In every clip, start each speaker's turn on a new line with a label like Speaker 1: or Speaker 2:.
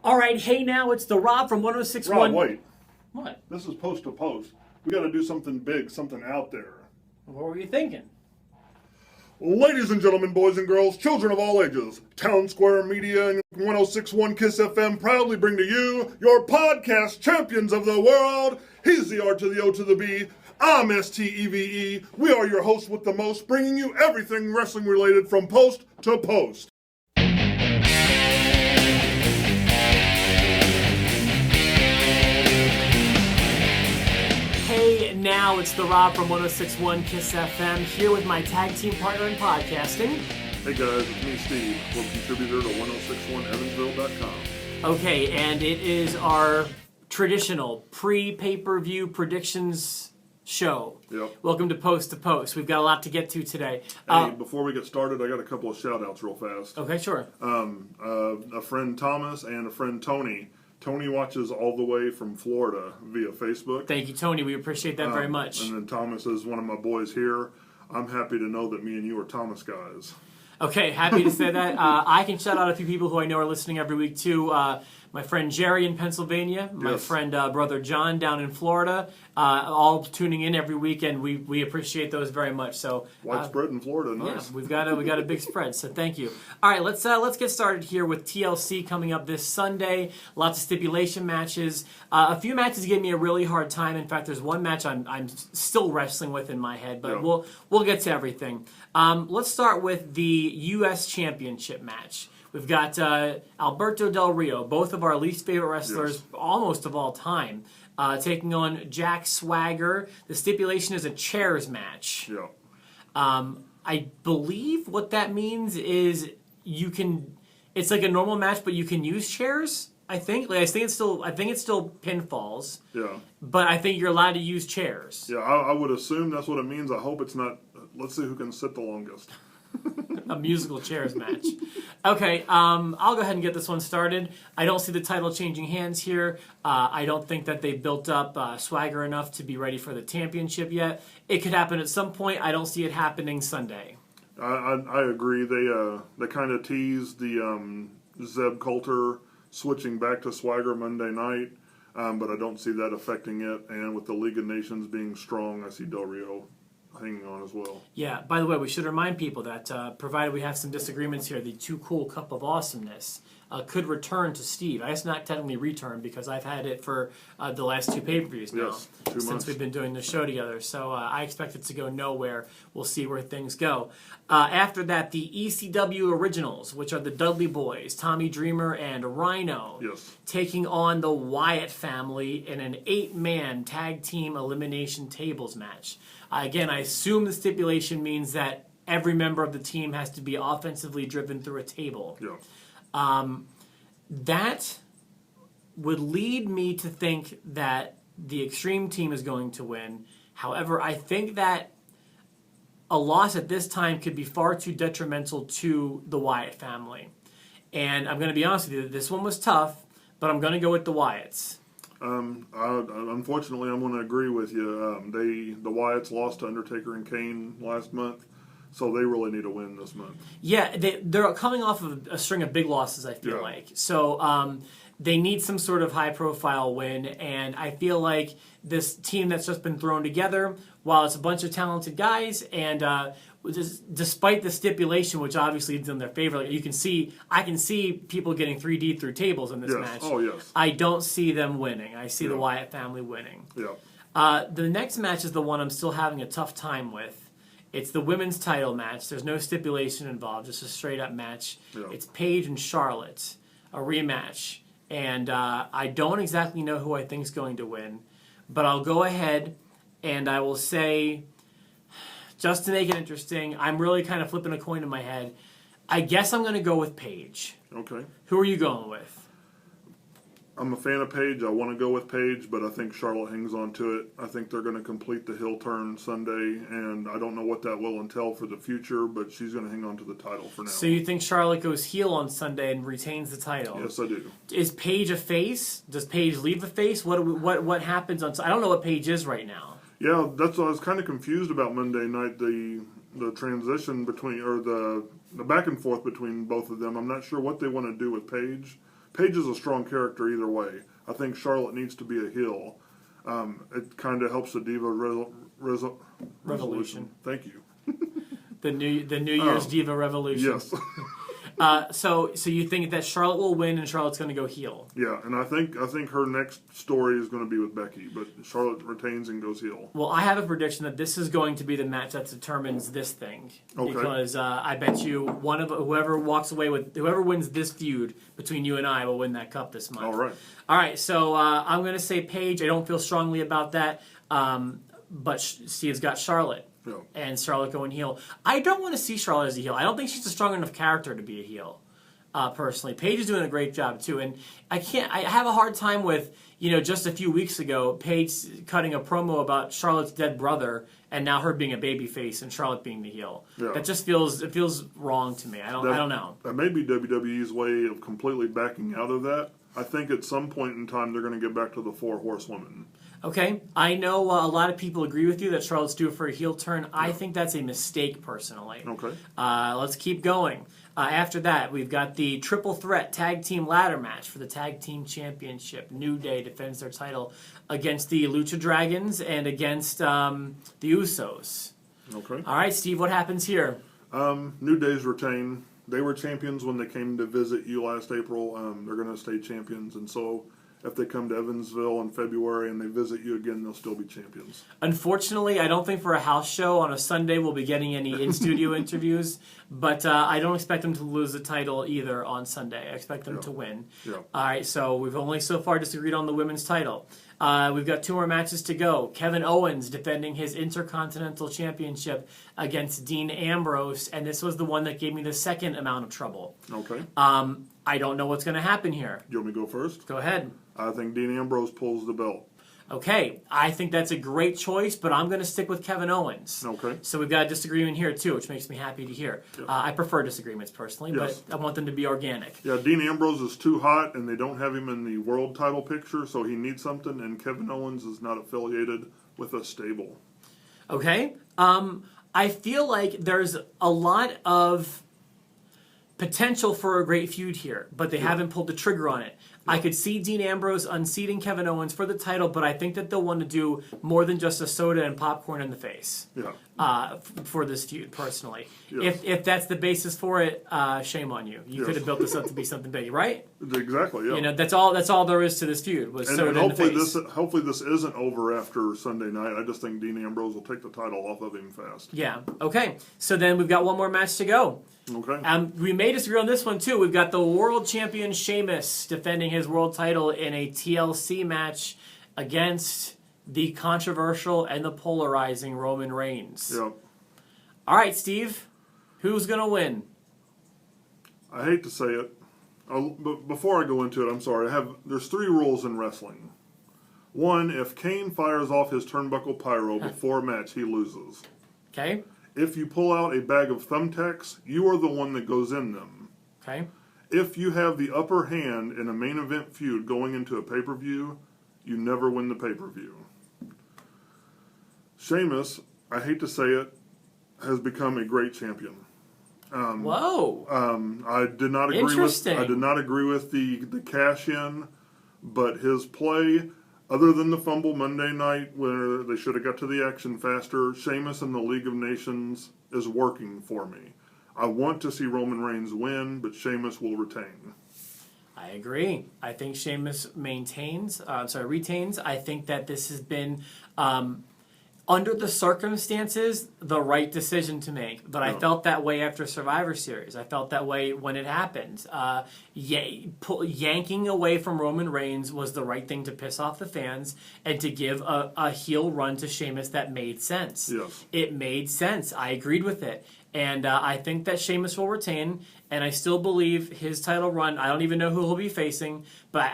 Speaker 1: All right, hey now, it's the Rob from 1061.
Speaker 2: Rob, wait.
Speaker 1: What?
Speaker 2: This is post to post. We got to do something big, something out there.
Speaker 1: What were you thinking?
Speaker 2: Ladies and gentlemen, boys and girls, children of all ages, Town Square Media and 1061 KISS FM proudly bring to you your podcast champions of the world. He's the R to the O to the B. I'm STEVE. We are your hosts with the most, bringing you everything wrestling related from post to post.
Speaker 1: Hey now, it's the Rob from 1061 KISS FM here with my tag team partner in podcasting.
Speaker 2: Hey guys, it's me, Steve, book contributor to 1061 evansville.com.
Speaker 1: Okay, and it is our traditional pre-pay-per-view predictions show.
Speaker 2: Yep.
Speaker 1: Welcome to Post. We've got a lot to get to today.
Speaker 2: Hey, before we get started, I got a couple of shout-outs real fast.
Speaker 1: Okay, sure.
Speaker 2: A friend Thomas and a friend Tony. Tony watches all the way from Florida via Facebook.
Speaker 1: Thank you, Tony. We appreciate that very much.
Speaker 2: And then Thomas is one of my boys here. I'm happy to know that me and you are Thomas guys.
Speaker 1: Okay, happy to say that. I can shout out a few people who I know are listening every week, too. My friend Jerry in Pennsylvania, my friend Brother John down in Florida, all tuning in every week, and we appreciate those very much. So
Speaker 2: widespread in Florida, nice.
Speaker 1: Yeah, we got a big spread, so thank you. All right, let's get started here with TLC coming up this Sunday. Lots of stipulation matches. A few matches gave me a really hard time. In fact, there's one match I'm still wrestling with in my head, but we'll get to everything. Let's start with the U.S. Championship match. We've got Alberto Del Rio, both of our least favorite wrestlers almost of all time, taking on Jack Swagger. The stipulation is a chairs match.
Speaker 2: Yeah.
Speaker 1: I believe what that means is it's like a normal match, but you can use chairs. I think it's still pinfalls.
Speaker 2: Yeah.
Speaker 1: But I think you're allowed to use chairs.
Speaker 2: Yeah, I would assume that's what it means. I hope it's not. Let's see who can sit the longest.
Speaker 1: A musical chairs match. Okay, I'll go ahead and get this one started. I don't see the title changing hands here. I don't think that they built up Swagger enough to be ready for the championship yet. It could happen at some point. I don't see it happening Sunday.
Speaker 2: I agree. They kind of teased the Zeb Coulter switching back to Swagger Monday night, but I don't see that affecting it. And with the League of Nations being strong, I see Del Rio hanging on as well.
Speaker 1: Yeah, by the way, we should remind people that provided we have some disagreements here, the Too Cool Cup of Awesomeness could return to Steve. I guess not technically return because I've had it for the last two pay-per-views now since we've been doing the show together. So I expect it to go nowhere. We'll see where things go. After that, the ECW Originals, which are the Dudley Boys, Tommy Dreamer and Rhino, taking on the Wyatt family in an 8-man tag team elimination tables match. Again, I assume the stipulation means that every member of the team has to be offensively driven through a table.
Speaker 2: Yeah.
Speaker 1: That would lead me to think that the Extreme team is going to win. However, I think that a loss at this time could be far too detrimental to the Wyatt family. And I'm going to be honest with you, this one was tough, but I'm going to go with the Wyatts.
Speaker 2: Unfortunately, I'm going to agree with you. The Wyatts lost to Undertaker and Kane last month, so they really need a win this month.
Speaker 1: Yeah, they're coming off of a string of big losses, I feel like. So they need some sort of high-profile win, and I feel like this team that's just been thrown together, while it's a bunch of talented guys, and despite the stipulation, which obviously is in their favor, I can see people getting 3D through tables in this match.
Speaker 2: Oh, yes.
Speaker 1: I don't see them winning. I see the Wyatt family winning.
Speaker 2: Yeah.
Speaker 1: The next match is the one I'm still having a tough time with. It's the women's title match. There's no stipulation involved, just a straight-up match. Yeah. It's Paige and Charlotte, a rematch. And I don't exactly know who I think is going to win, but I'll go ahead and I will say, just to make it interesting, I'm really kind of flipping a coin in my head. I guess I'm going to go with Paige.
Speaker 2: Okay.
Speaker 1: Who are you going with?
Speaker 2: I'm a fan of Paige. I want to go with Paige, but I think Charlotte hangs on to it. I think they're going to complete the heel turn Sunday, and I don't know what that will entail for the future, but she's going to hang on to the title for now.
Speaker 1: So you think Charlotte goes heel on Sunday and retains the title?
Speaker 2: Yes, I do.
Speaker 1: Is Paige a face? Does Paige leave the face? What happens on? I don't know what Paige is right now.
Speaker 2: Yeah, that's what I was kind of confused about Monday night. The transition between, or the back and forth between both of them. I'm not sure what they want to do with Paige. Paige is a strong character either way. I think Charlotte needs to be a heel. It kind of helps the Diva Revolution. Thank you.
Speaker 1: The New Year's Diva Revolution.
Speaker 2: Yes.
Speaker 1: So you think that Charlotte will win and Charlotte's going to go heel?
Speaker 2: Yeah, and I think her next story is going to be with Becky, but Charlotte retains and goes heel.
Speaker 1: Well, I have a prediction that this is going to be the match that determines this thing.
Speaker 2: Okay.
Speaker 1: Because I bet you whoever wins this feud between you and I will win that cup this month. All right. So I'm going to say Paige. I don't feel strongly about that, but Steve's got Charlotte.
Speaker 2: Yeah.
Speaker 1: And Charlotte going heel. I don't want to see Charlotte as a heel. I don't think she's a strong enough character to be a heel, personally. Paige is doing a great job, too. And I have a hard time with, just a few weeks ago, Paige cutting a promo about Charlotte's dead brother and now her being a babyface and Charlotte being the heel. Yeah. That just feels wrong to me. I don't know.
Speaker 2: That may be WWE's way of completely backing out of that. I think at some point in time they're going to get back to the 4 horsewomen.
Speaker 1: Okay, I know a lot of people agree with you that Charlotte's due for a heel turn. I think that's a mistake, personally.
Speaker 2: Okay.
Speaker 1: Let's keep going. After that, we've got the triple threat tag team ladder match for the tag team championship. New Day defends their title against the Lucha Dragons and against the Usos.
Speaker 2: Okay.
Speaker 1: All right, Steve, what happens here?
Speaker 2: New Day's retain. They were champions when they came to visit you last April. They're going to stay champions, and so if they come to Evansville in February and they visit you again, they'll still be champions.
Speaker 1: Unfortunately, I don't think for a house show on a Sunday we'll be getting any in-studio interviews, but I don't expect them to lose the title either on Sunday. I expect them to win.
Speaker 2: Yeah.
Speaker 1: All right, so we've only so far disagreed on the women's title. We've got 2 more matches to go. Kevin Owens defending his Intercontinental Championship against Dean Ambrose, and this was the one that gave me the second amount of trouble.
Speaker 2: Okay.
Speaker 1: I don't know what's going to happen here.
Speaker 2: You want me to go first?
Speaker 1: Go ahead.
Speaker 2: I think Dean Ambrose pulls the belt.
Speaker 1: Okay, I think that's a great choice, but I'm going to stick with Kevin Owens.
Speaker 2: Okay.
Speaker 1: So we've got a disagreement here, too, which makes me happy to hear.
Speaker 2: Yeah.
Speaker 1: I prefer disagreements, personally, but I want them to be organic.
Speaker 2: Yeah, Dean Ambrose is too hot, and they don't have him in the world title picture, so he needs something, and Kevin Owens is not affiliated with a stable.
Speaker 1: Okay. I feel like there's a lot of potential for a great feud here, but they haven't pulled the trigger on it. I could see Dean Ambrose unseating Kevin Owens for the title, but I think that they'll want to do more than just a soda and popcorn in the face for this feud, personally.
Speaker 2: Yes.
Speaker 1: If that's the basis for it, shame on you. You could have built this up to be something big, right?
Speaker 2: Exactly, yeah.
Speaker 1: That's all there is to this feud, was soda in the face.
Speaker 2: Hopefully this isn't over after Sunday night. I just think Dean Ambrose will take the title off of him fast.
Speaker 1: Yeah, okay. So then we've got one more match to go.
Speaker 2: Okay.
Speaker 1: We may disagree on this one, too. We've got the world champion Sheamus defending his world title in a TLC match against the controversial and the polarizing Roman Reigns.
Speaker 2: Yep.
Speaker 1: All right, Steve. Who's going to win?
Speaker 2: I hate to say it. But before I go into it, I'm sorry. There's 3 rules in wrestling. 1, if Kane fires off his turnbuckle pyro before a match, he loses.
Speaker 1: Okay.
Speaker 2: If you pull out a bag of thumbtacks, you are the one that goes in them.
Speaker 1: Okay.
Speaker 2: If you have the upper hand in a main event feud going into a pay-per-view, you never win the pay-per-view. Sheamus, I hate to say it, has become a great champion.
Speaker 1: Whoa.
Speaker 2: I did not agree
Speaker 1: Interesting.
Speaker 2: I did not agree with the cash in, but his play, other than the fumble Monday night where they should have got to the action faster, Sheamus in the League of Nations is working for me. I want to see Roman Reigns win, but Sheamus will retain.
Speaker 1: I agree. I think Sheamus retains. I think that this has been, under the circumstances, the right decision to make. But I felt that way after Survivor Series. I felt that way when it happened. Yanking away from Roman Reigns was the right thing to piss off the fans and to give a heel run to Sheamus that made sense.
Speaker 2: Yes.
Speaker 1: It made sense. I agreed with it. And I think that Sheamus will retain, and I still believe his title run, I don't even know who he'll be facing, but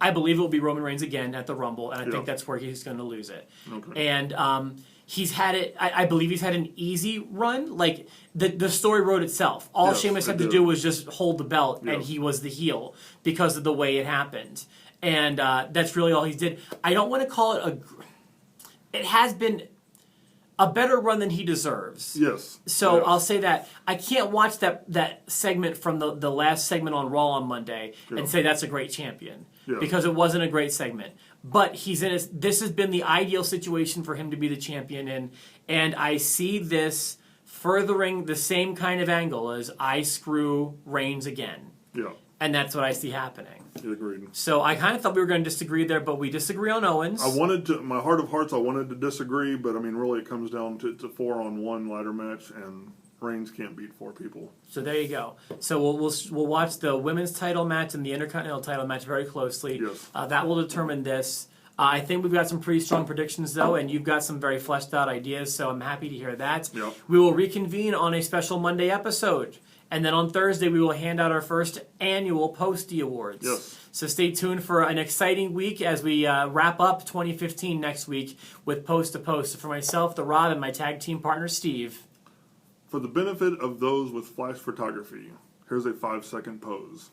Speaker 1: I believe it will be Roman Reigns again at the Rumble, and I think that's where he's going to lose it.
Speaker 2: Okay.
Speaker 1: And he's had it, I believe he's had an easy run. Like, the story wrote itself. All Sheamus had to do was just hold the belt, and he was the heel because of the way it happened. And that's really all he did. I don't want to call it it has been a better run than he deserves.
Speaker 2: Yes.
Speaker 1: So
Speaker 2: yes.
Speaker 1: I'll say that. I can't watch that segment from the last segment on Raw on Monday and say that's a great champion.
Speaker 2: Yeah.
Speaker 1: Because it wasn't a great segment. But this has been the ideal situation for him to be the champion in, and I see this furthering the same kind of angle as I screw Reigns again.
Speaker 2: Yeah.
Speaker 1: And that's what I see happening.
Speaker 2: Agreed.
Speaker 1: So I kind of thought we were going to disagree there, but we disagree on Owens.
Speaker 2: My heart of hearts, I wanted to disagree, but I mean, really, it comes down to it's a 4-on-1 ladder match, and Reigns can't beat 4 people.
Speaker 1: So there you go. So we'll watch the women's title match and the Intercontinental title match very closely.
Speaker 2: Yes.
Speaker 1: That will determine this. I think we've got some pretty strong predictions, though, and you've got some very fleshed out ideas, so I'm happy to hear that.
Speaker 2: Yep.
Speaker 1: We will reconvene on a special Monday episode. And then on Thursday, we will hand out our first annual Posty Awards.
Speaker 2: Yes.
Speaker 1: So stay tuned for an exciting week as we wrap up 2015 next week with Post to Post. So for myself, the Rob, and my tag team partner, Steve.
Speaker 2: For the benefit of those with flash photography, here's a 5-second pose.